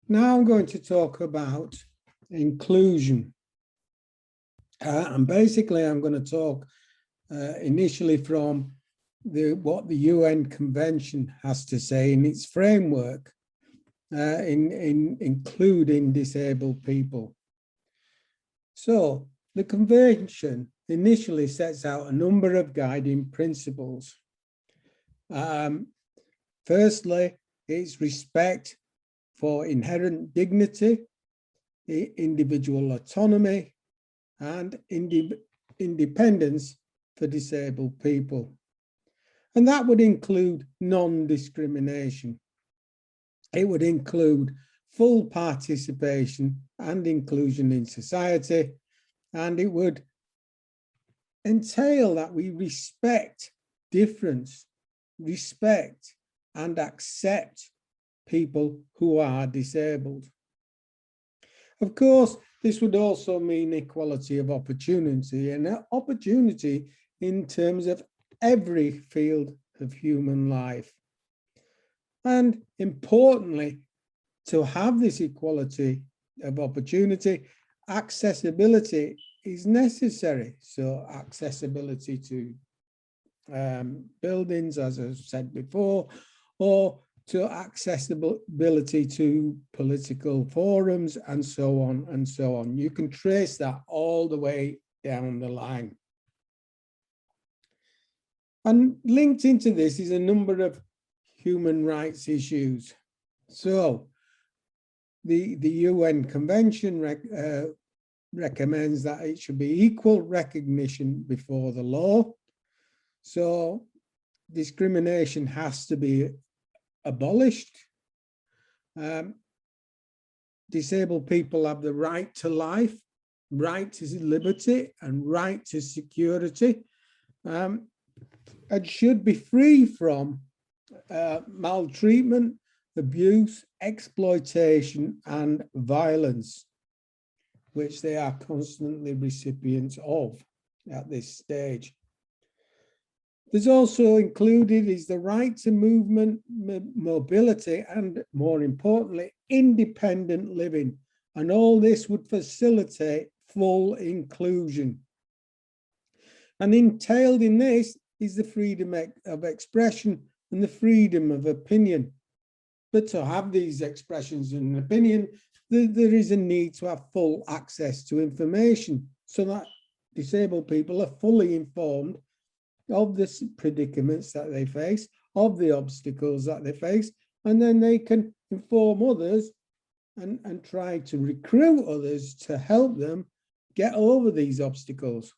Now I'm going to talk about inclusion. And basically, I'm going to talk initially from what the UN Convention has to say in its framework in including disabled people. So the convention initially sets out a number of guiding principles. Firstly, it's respect for inherent dignity, individual autonomy, and independence for disabled people. And that would include non-discrimination. It would include full participation and inclusion in society, and it would entail that we respect difference, respect and accept people who are disabled. Of course, this would also mean equality of opportunity, and opportunity in terms of every field of human life. And importantly, to have this equality of opportunity, accessibility is necessary. So accessibility to buildings, as I said before, or to accessibility to political forums, and so on and so on. You can trace that all the way down the line. And linked into this is a number of human rights issues. So the UN Convention recommends that it should be equal recognition before the law. So discrimination has to be abolished. Disabled people have the right to life, right to liberty, and right to security, and should be free from maltreatment, abuse, exploitation, and violence, which they are constantly recipients of at this stage. There's also included is the right to movement, mobility, and more importantly, independent living. And all this would facilitate full inclusion. And entailed in this is the freedom of expression and the freedom of opinion. But to have these expressions and opinion, there is a need to have full access to information so that disabled people are fully informed of the predicaments that they face, of the obstacles that they face, and then they can inform others and try to recruit others to help them get over these obstacles.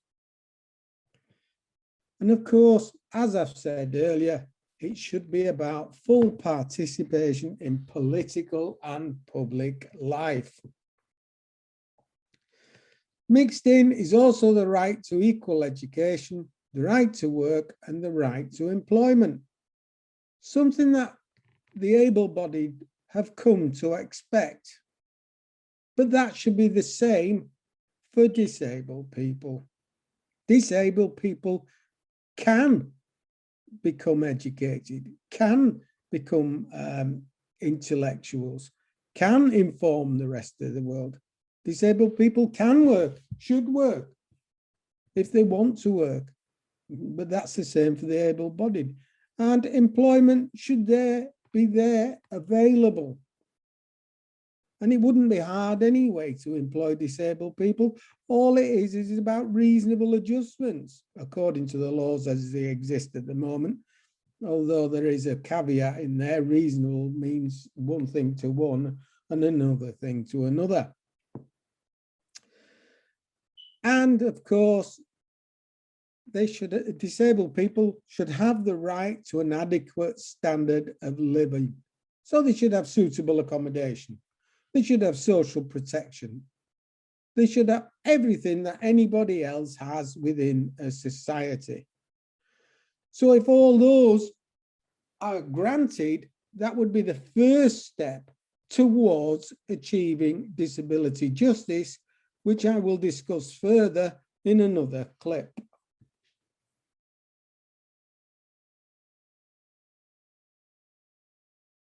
And of course, as I've said earlier, it should be about full participation in political and public life. Mixed in is also the right to equal education, the right to work, and the right to employment. Something that the able-bodied have come to expect. But that should be the same for disabled people. Disabled people can become educated, can become intellectuals, can inform the rest of the world. Disabled people can work, should work, if they want to work. But that's the same for the able-bodied. And employment should be there available. And it wouldn't be hard anyway to employ disabled people. All it is about reasonable adjustments, according to the laws as they exist at the moment. Although there is a caveat in there, reasonable means one thing to one and another thing to another. And of course, disabled people should have the right to an adequate standard of living. So they should have suitable accommodation. They should have social protection. They should have everything that anybody else has within a society. So if all those are granted, that would be the first step towards achieving disability justice, which I will discuss further in another clip.